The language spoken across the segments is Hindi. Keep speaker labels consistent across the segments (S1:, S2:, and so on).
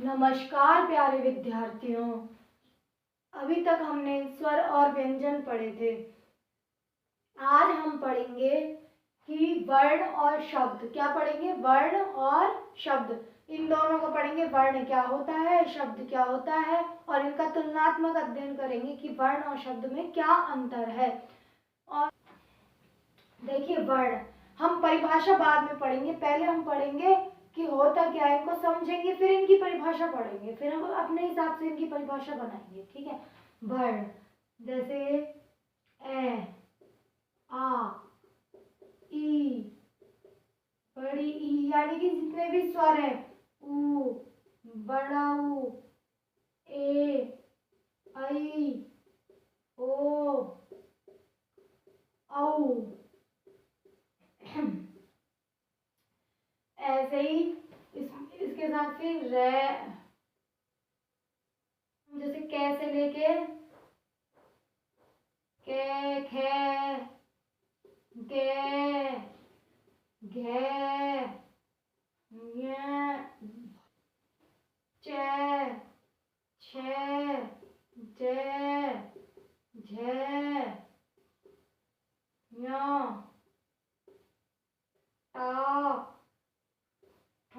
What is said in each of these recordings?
S1: नमस्कार प्यारे विद्यार्थियों। अभी तक हमने स्वर और व्यंजन पढ़े थे। आज हम पढ़ेंगे कि वर्ण और शब्द। क्या पढ़ेंगे? वर्ण और शब्द। इन दोनों को पढ़ेंगे। वर्ण क्या होता है, शब्द क्या होता है, और इनका तुलनात्मक अध्ययन करेंगे कि वर्ण और शब्द में क्या अंतर है। और देखिए, वर्ण हम परिभाषा बाद में पढ़ेंगे। पहले हम पढ़ेंगे कि होता क्या है, इनको समझेंगे, फिर इनकी परिभाषा पढ़ेंगे, फिर हम अपने हिसाब से इनकी परिभाषा बनाएंगे। ठीक है। वर्ण जैसे ए, आ, ई, बड़ी ई, यानी कि जितने भी स्वर हैं, ऊ, बड़ा ऊ, ए, आई, ओ, औ। ऐसे ही इसके साथ फिर रे, जैसे कै से लेके के, खे, गे, घे, ञ, चे, छे, जे, झे, ञ, टा, ठ,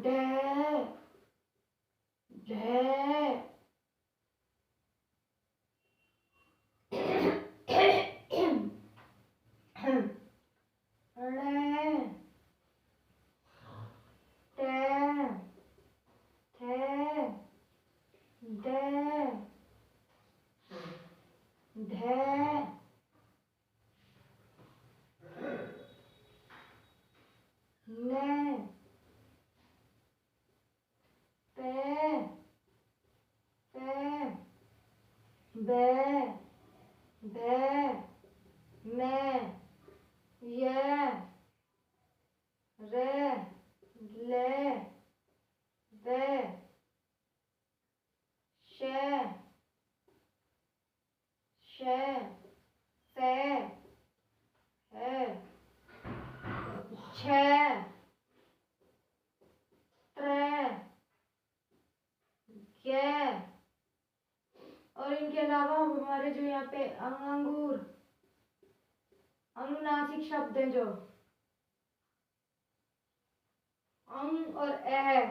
S1: डे, ढे, णे, टे, थे, दे, धे, ने, पे, पे, बे, भे, मैं, ये, रे, ले, बे, शे, शे, से, है, छे, त्रे, गे, और इनके अलावा हमारे जो यहाँ पे अंगूर, अनुनासिक शब्द हैं, जो अंग और ए।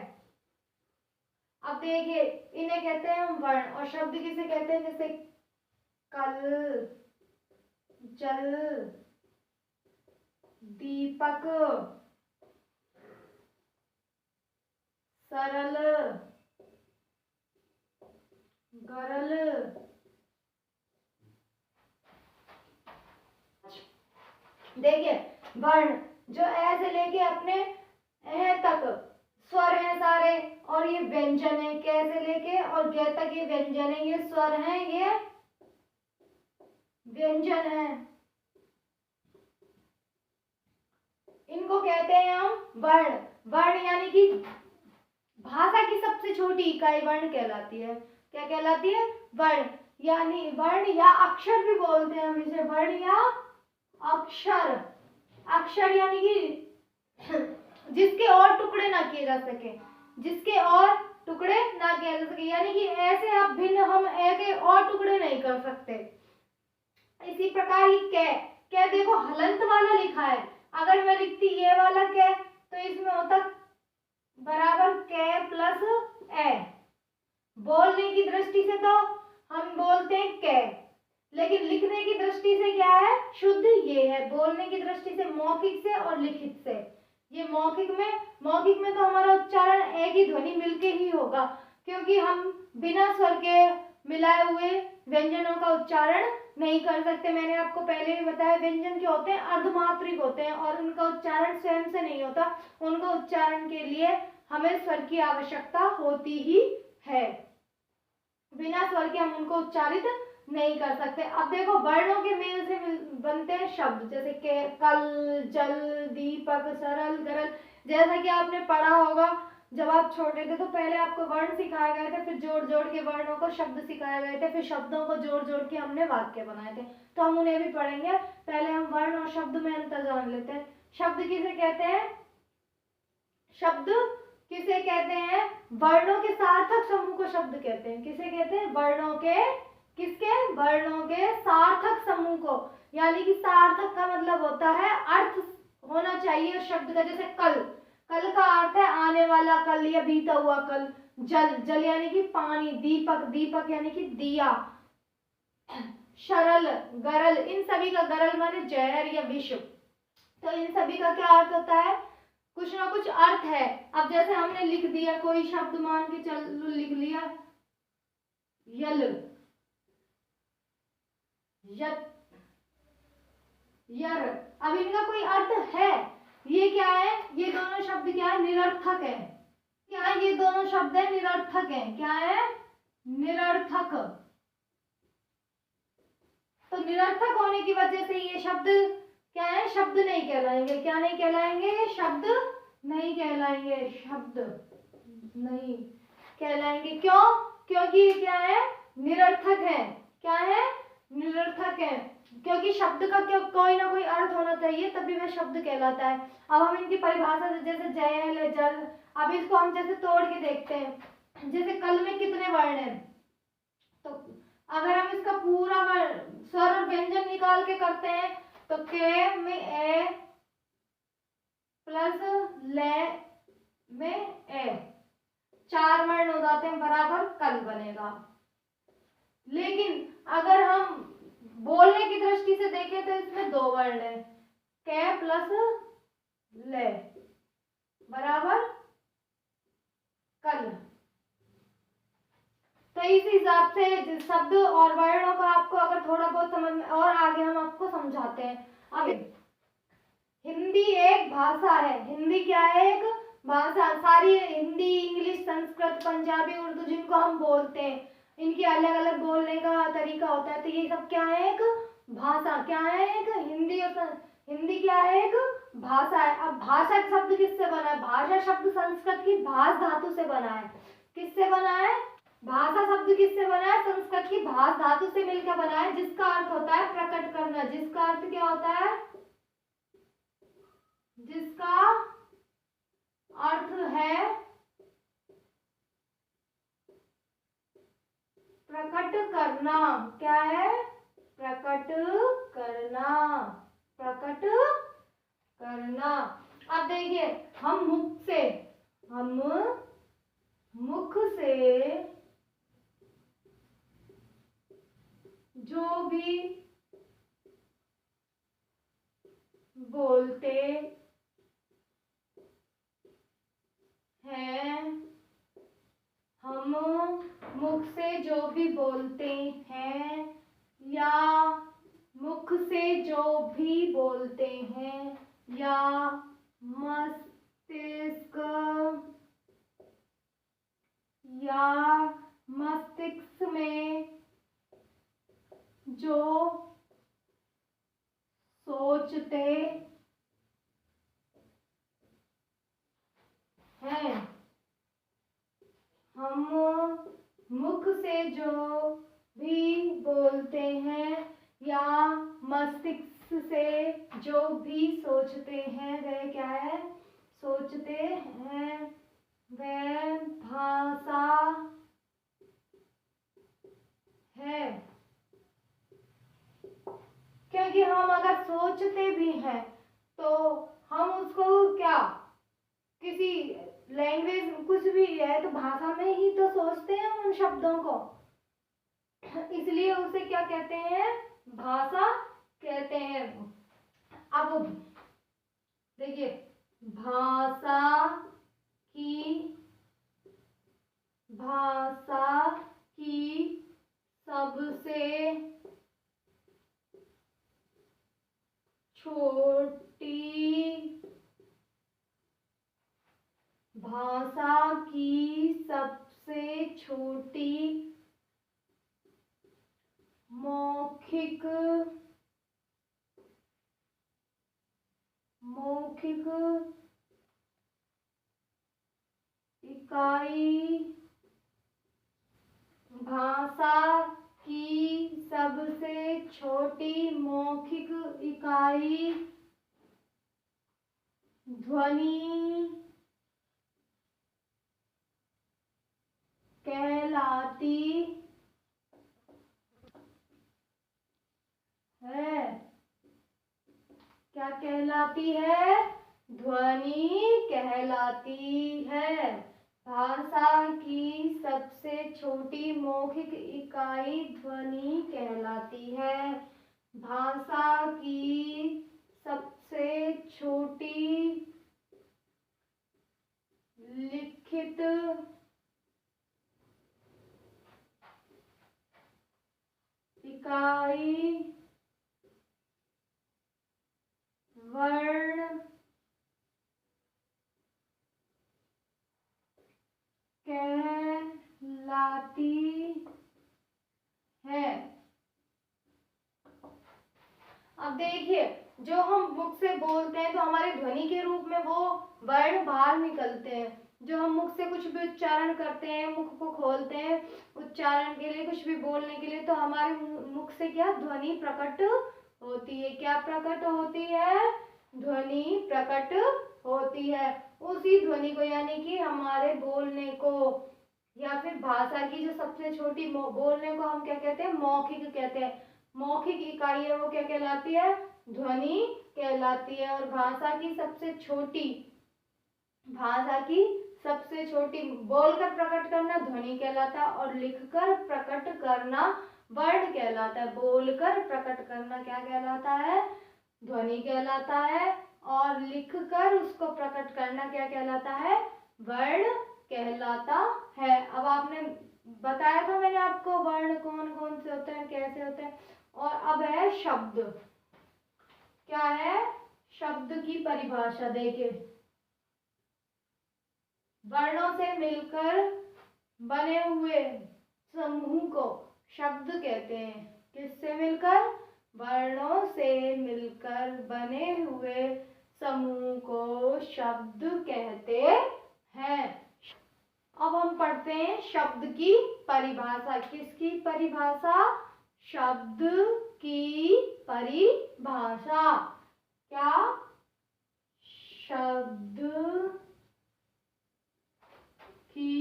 S1: अब देखिए, इन्हें कहते हैं हम वर्ण, और शब्द किसे कहते हैं? जैसे कल, जल, दीपक, सरल, गरल। देखिए, वर्ण जो ए से लेके अपने ए तक स्वर हैं सारे, और ये व्यंजन है। कै से लेके और गे तक ये व्यंजन है, ये स्वर हैं, ये व्यंजन है। इनको कहते हैं हम वर्ण। वर्ण यानी कि भाषा की सबसे छोटी इकाई वर्ण कहलाती है। क्या कहलाती है? वर्ण। यानी वर्ण या अक्षर भी बोलते हैं हम इसे, वर्ण या अक्षर। अक्षर यानी कि जिसके और टुकड़े ना किए जा सके, जिसके और टुकड़े ना किए जा सके, यानी कि ऐसे अब भिन्न हम ए के और टुकड़े नहीं कर सकते। इसी प्रकार ही कै देखो हलंत वाला लिखा है। अगर मैं लिखती ये वाला कै, तो इसमें होता बराबर कै प्लस ए। बोलने की दृष्टि से तो हम बोलते हैं कै, लेकिन लिखने की दृष्टि से क्या है? शुद्ध ये है। बोलने की दृष्टि से मौखिक से और लिखित से, ये मौखिक में तो हमारा उच्चारण एक ही ध्वनि मिलके ही होगा, क्योंकि हम बिना स्वर के मिलाए हुए व्यंजनों का उच्चारण नहीं कर सकते। मैंने आपको पहले ही बताया, व्यंजन क्या होते हैं? अर्धमात्रिक होते हैं, और उनका उच्चारण स्वयं से नहीं होता। उनका उच्चारण के लिए हमें स्वर की आवश्यकता होती ही है। बिना स्वर के हम उनको उच्चारित नहीं कर सकते। अब देखो, वर्णों के मेल से बनते हैं शब्द, जैसे के, कल, जल, दीपक, सरल, गरल। जैसा कि आपने पढ़ा होगा, जब आप छोटे थे तो पहले आपको वर्ण सिखाए गए थे, फिर जोड़ जोड़ के वर्णों को शब्द सिखाए गए थे, फिर शब्दों को जोड़ जोड़ के हमने वाक्य बनाए थे। तो हम उन्हें भी पढ़ेंगे। पहले हम वर्ण और शब्द में अंतर जान लेते हैं। शब्द किसे कहते हैं? शब्द किसे कहते हैं? वर्णों के सार्थक समूह को शब्द कहते हैं। किसे कहते हैं? वर्णों के, किसके? वर्णों के सार्थक समूह को। यानी कि सार्थक का मतलब होता है अर्थ होना चाहिए उस शब्द का। जैसे कल, कल का अर्थ है आने वाला कल या बीता हुआ कल। जल, जल यानी कि पानी। दीपक, दीपक यानी कि दिया। शरल, गरल, इन सभी का, गरल माने जहर या विष, तो इन सभी का क्या अर्थ होता है? कुछ ना कुछ अर्थ है। अब जैसे हमने लिख दिया कोई शब्द, मान के चलो लिख लिया यल, यत, यर, अब इनका कोई अर्थ है? ये क्या है? ये दोनों शब्द क्या है? निरर्थक है। क्या है? ये दोनों शब्द है निरर्थक है। क्या है? निरर्थक। तो निरर्थक होने की वजह से ये शब्द क्या है? शब्द नहीं कहलाएंगे। क्या नहीं कहलाएंगे? ये शब्द नहीं कहलाएंगे। शब्द नहीं कहलाएंगे। क्यों? क्योंकि ये क्या है? निरर्थक है। क्या है? निरर्थक है। क्योंकि शब्द का क्यों कोई ना कोई अर्थ होना चाहिए तभी वह शब्द कहलाता है। अब हम इनकी परिभाषा से, जैसे जल, जल, अब इसको हम जैसे तोड़ के देखते हैं। जैसे कल में कितने वर्ण हैं? तो अगर हम इसका पूरा स्वर और व्यंजन निकाल के करते हैं तो के में ए प्लस ले में ए, 4 वर्ण हो जाते हैं, बराबर कल बनेगा। लेकिन अगर हम बोलने की दृष्टि से देखें तो इसमें 2 वर्ण है, के प्लस ले बराबर कल। तो इस हिसाब से शब्द और वर्णों का आपको अगर थोड़ा बहुत समझ में, और आगे हम आपको समझाते हैं। अब हिंदी एक भाषा है। हिंदी क्या है? एक भाषा। सारी हिंदी, इंग्लिश, संस्कृत, पंजाबी, उर्दू जिनको हम बोलते हैं, इनकी अलग अलग बोलने का तरीका होता है। तो ये सब क्या है? एक भाषा। क्या है? एक हिंदी। और हिंदी क्या है? एक भाषा है। अब भाषा शब्द किससे बना है? भाषा शब्द संस्कृत की भाष धातु से बना है। किससे बना है? भाषा शब्द किससे बना है? संस्कृत की भाष धातु से मिलकर बना है, जिसका अर्थ होता है प्रकट करना। जिसका अर्थ क्या होता है? जिसका अर्थ है प्रकट करना। क्या है? प्रकट करना। प्रकट करना। अब देखिए, हम मुख से जो भी बोलते हैं, हम मुख से जो भी बोलते हैं या मुख से जो भी बोलते हैं या मस्तिष्क में जो सोचते हैं, हम मुख से जो भी बोलते हैं या मस्तिष्क से जो भी सोचते हैं, वह क्या है? सोचते हैं, वह भाषा है। क्योंकि हम अगर सोचते भी हैं तो हम उसको क्या, किसी लैंग्वेज कुछ भी है तो भाषा में ही तो सोचते हैं उन शब्दों को, इसलिए उसे क्या कहते हैं? भाषा कहते हैं। अब देखिए, भाषा की सबसे छोटी भाषा की सबसे छोटी मौखिक इकाई भाषा की सबसे छोटी मौखिक इकाई ध्वनि कहलाती है। क्या कहलाती है? ध्वनि कहलाती है। भाषा की सबसे छोटी मौखिक इकाई ध्वनि कहलाती है। भाषा की सबसे छोटी लिखित इकाई वर्ण कहलाती है। अब देखिए, जो हम मुख से बोलते हैं तो हमारे ध्वनि के रूप में वो वर्ण बाहर निकलते हैं। जो हम मुख से कुछ भी उच्चारण करते हैं, मुख को खोलते हैं उच्चारण के लिए, कुछ भी बोलने के लिए, तो हमारे मुख से क्या ध्वनि प्रकट होती है। क्या प्रकट होती है? ध्वनि प्रकट होती है। उसी ध्वनि को यानी कि हमारे बोलने को या फिर भाषा की जो सबसे छोटी बोलने को हम क्या कहते हैं? मौखिक कहते हैं। मौखिक इकाई है वो क्या कहलाती है? ध्वनि कहलाती है। और भाषा की सबसे छोटी बोलकर प्रकट करना ध्वनि कहलाता है और लिखकर प्रकट करना वर्ण कहलाता है। बोलकर प्रकट करना क्या कहलाता है? ध्वनि कहलाता है और लिखकर उसको प्रकट करना क्या कहलाता है? वर्ण कहलाता है। अब आपने बताया था मैंने आपको वर्ण कौन कौन से होते हैं, कैसे होते हैं। और अब है शब्द। क्या है? शब्द की परिभाषा देखिए। वर्णों से मिलकर बने हुए समूह को शब्द कहते हैं। किससे मिलकर? वर्णों से मिलकर बने हुए समूह को शब्द कहते हैं। अब हम पढ़ते हैं शब्द की परिभाषा। किसकी परिभाषा? शब्द की परिभाषा। क्या? शब्द की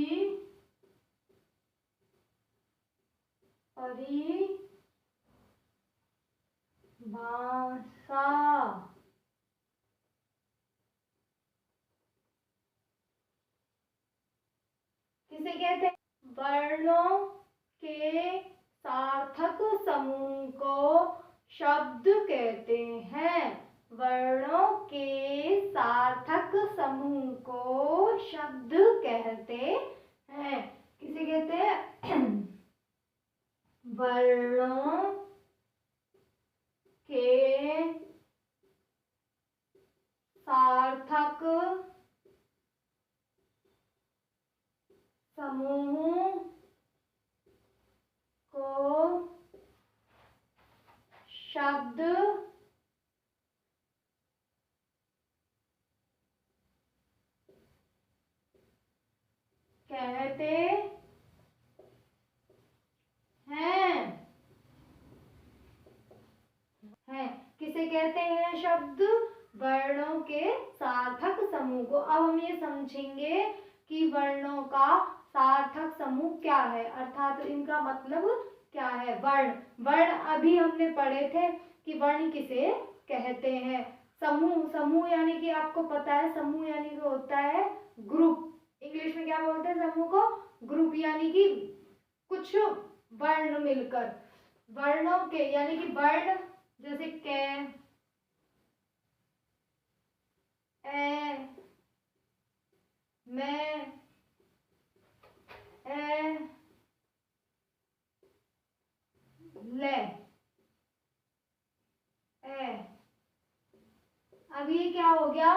S1: परिभाषा किसे कहते हैं? वर्णों के सार्थक समूह को शब्द कहते हैं। वर्णों के सार्थक समूह को शब्द कहते हैं। किसे कहते हैं? वर्णों के सार्थक समूह को शब्द कहते हैं। किसे कहते हैं शब्द? वर्णों के सार्थक समूह को। अब हम ये समझेंगे कि वर्णों का सार्थक समूह क्या है, अर्थात इनका मतलब क्या है। वर्ण अभी हमने पढ़े थे कि वर्ण किसे कहते हैं। समूह यानी कि आपको पता है, समूह यानी कि होता है ग्रुप। इंग्लिश में क्या बोलते हैं समूह को? ग्रुप। यानी कि कुछ वर्ण मिलकर, वर्णों के यानी कि वर्ण जैसे क, ए, मैं, ए, ले, ए। अब ये क्या हो गया?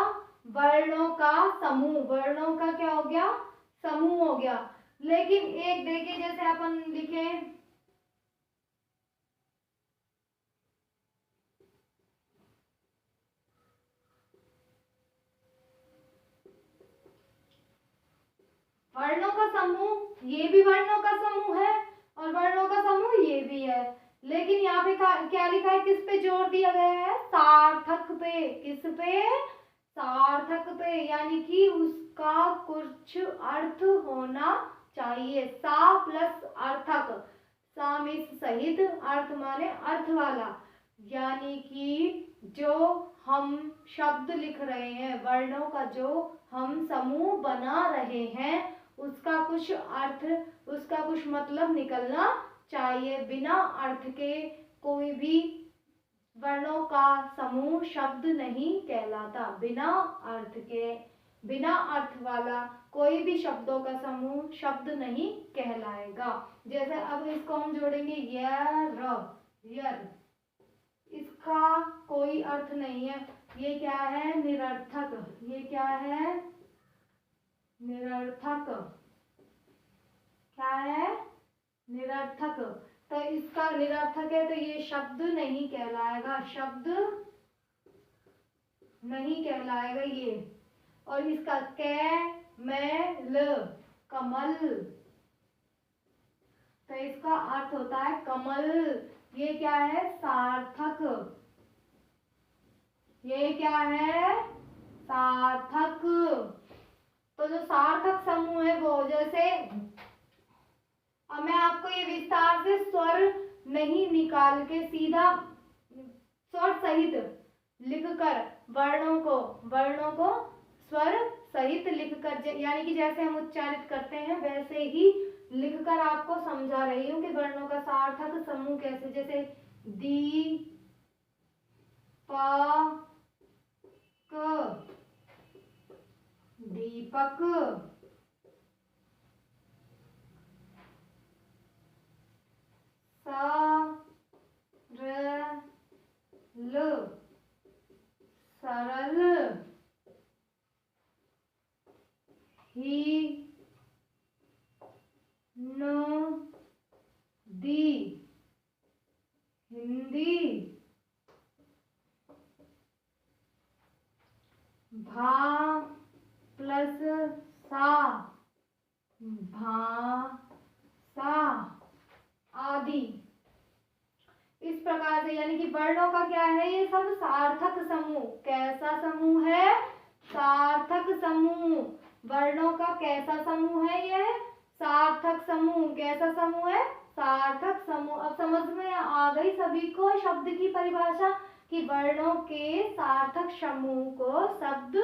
S1: वर्णों का समूह। वर्णों का क्या हो गया? समूह हो गया। लेकिन एक देखिए, जैसे अपन लिखे वर्णों का समूह, ये भी वर्णों का समूह है और वर्णों का समूह ये भी है। लेकिन यहाँ पे क्या लिखा है? किस पे जोर दिया गया है? सार्थक पे। किस पे? सार्थक पे। यानी कि उसका कुछ अर्थ होना चाहिए। सा प्लस अर्थक, सा मीन्स सहित, अर्थ माने अर्थ वाला, यानी कि जो हम शब्द लिख रहे हैं, वर्णों का जो हम समूह बना रहे हैं, उसका कुछ अर्थ, उसका कुछ मतलब निकलना चाहिए। बिना अर्थ के कोई भी वर्णों का समूह शब्द नहीं कहलाता। बिना अर्थ के, बिना अर्थ वाला कोई भी शब्दों का समूह शब्द नहीं कहलाएगा। जैसे अब इसको हम जोड़ेंगे यर, इसका कोई अर्थ नहीं है, ये क्या है, निरर्थक। ये क्या है, निरर्थक। क्या है, निरर्थक। तो इसका निरर्थक है, तो ये शब्द नहीं कहलाएगा, शब्द नहीं कहलाएगा ये। और इसका ल, कमल, तो इसका अर्थ होता है कमल। ये क्या है, सार्थक। ये क्या है, सार्थक। तो जो सार्थक समूह है वो, जैसे अब मैं आपको ये विस्तार से स्वर नहीं निकाल के सीधा स्वर सहित लिखकर वर्णों को स्वर सहित लिखकर, यानी कि जैसे हम उच्चारित करते हैं वैसे ही लिखकर आपको समझा रही हूँ कि वर्णों का सार्थक समूह कैसे। जैसे दी, प, क, दीपक, सरल, सरल, ही, दी, हिंदी, भा प्लस सा, भाषा आदि। इस प्रकार से, यानी कि वर्णों का क्या है, ये सब सार्थक समूह। कैसा समूह है, सार्थक समूह। वर्णों का कैसा समूह है, यह सार्थक समूह। कैसा समूह है, सार्थक समूह। अब समझ में आ गई सभी को शब्द की परिभाषा कि वर्णों के सार्थक समूह को शब्द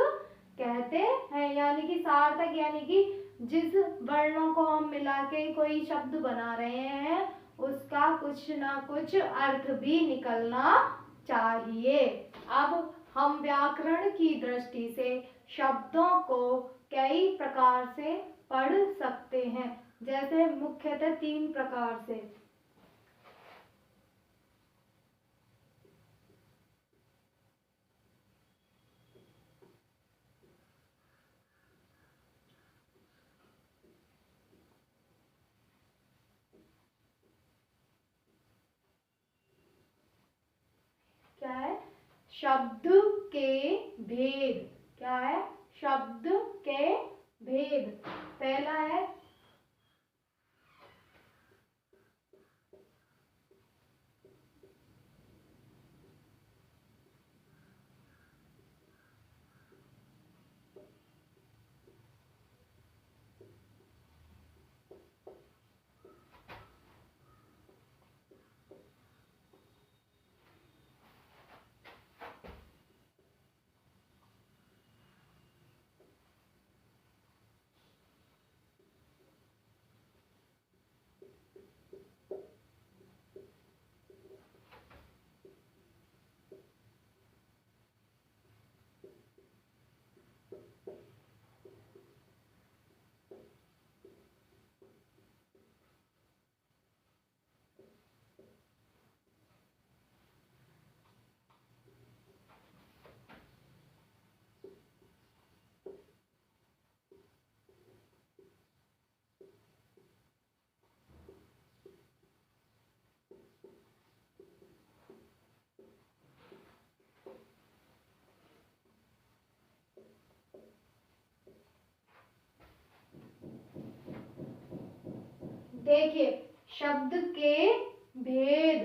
S1: कहते हैं। यानी कि सार्थक, यानी कि जिस वर्णों को हम मिला के कोई शब्द बना रहे हैं उसका कुछ ना कुछ अर्थ भी निकलना चाहिए। अब हम व्याकरण की दृष्टि से शब्दों को कई प्रकार से पढ़ सकते हैं, जैसे मुख्यतः 3 प्रकार से। क्या है, शब्द के भेद। क्या है, शब्द के भेद। पहला है देखिए, शब्द के भेद।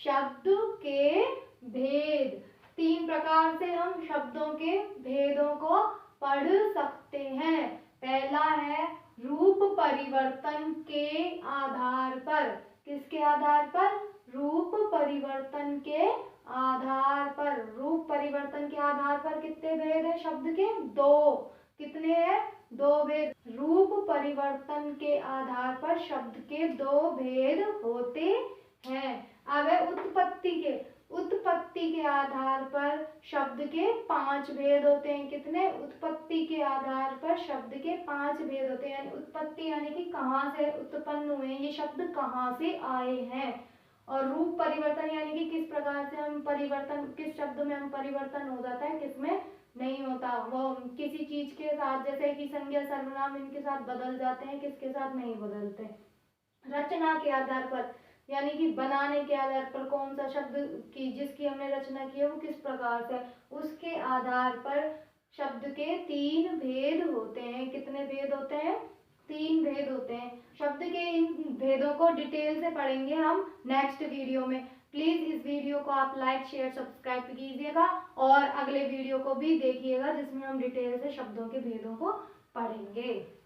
S1: शब्द के भेद 3 प्रकार से हम शब्दों के भेदों को पढ़ सकते हैं। पहला है रूप परिवर्तन। परिवर्तन के आधार पर, किसके आधार पर? रूप परिवर्तन के आधार पर। रूप परिवर्तन के आधार पर कितने भेद है शब्द के? 2। कितने हैं? 2 भेद। रूप परिवर्तन के आधार पर शब्द के 2 भेद होते हैं। अब है उत्पत्ति के। उत्पत्ति के आधार पर शब्द के 5 भेद होते हैं। कितने? उत्पत्ति के आधार पर शब्द के 5 भेद होते हैं। उत्पत्ति यानी कि कहाँ से उत्पन्न हुए, ये शब्द कहाँ से आए हैं। और रूप परिवर्तन यानी कि किस प्रकार से हम परिवर्तन, किस शब्द में हम परिवर्तन हो जाता है, किसमें नहीं होता। वो किसी चीज के साथ, जैसे कि संज्ञा सर्वनाम इनके साथ बदल जाते हैं, किसके साथ नहीं बदलते। रचना के आधार पर यानी कि बनाने के आधार पर, कौन सा शब्द की जिसकी हमने रचना की है वो किस प्रकार से, उसके आधार पर शब्द के 3 भेद होते हैं। कितने भेद होते हैं? 3 भेद होते हैं। शब्द के इन भेदों को डिटेल से पढ़ेंगे हम नेक्स्ट वीडियो में। प्लीज इस वीडियो को आप लाइक शेयर सब्सक्राइब कीजिएगा और अगले वीडियो को भी देखिएगा जिसमें हम डिटेल से शब्दों के भेदों को पढ़ेंगे।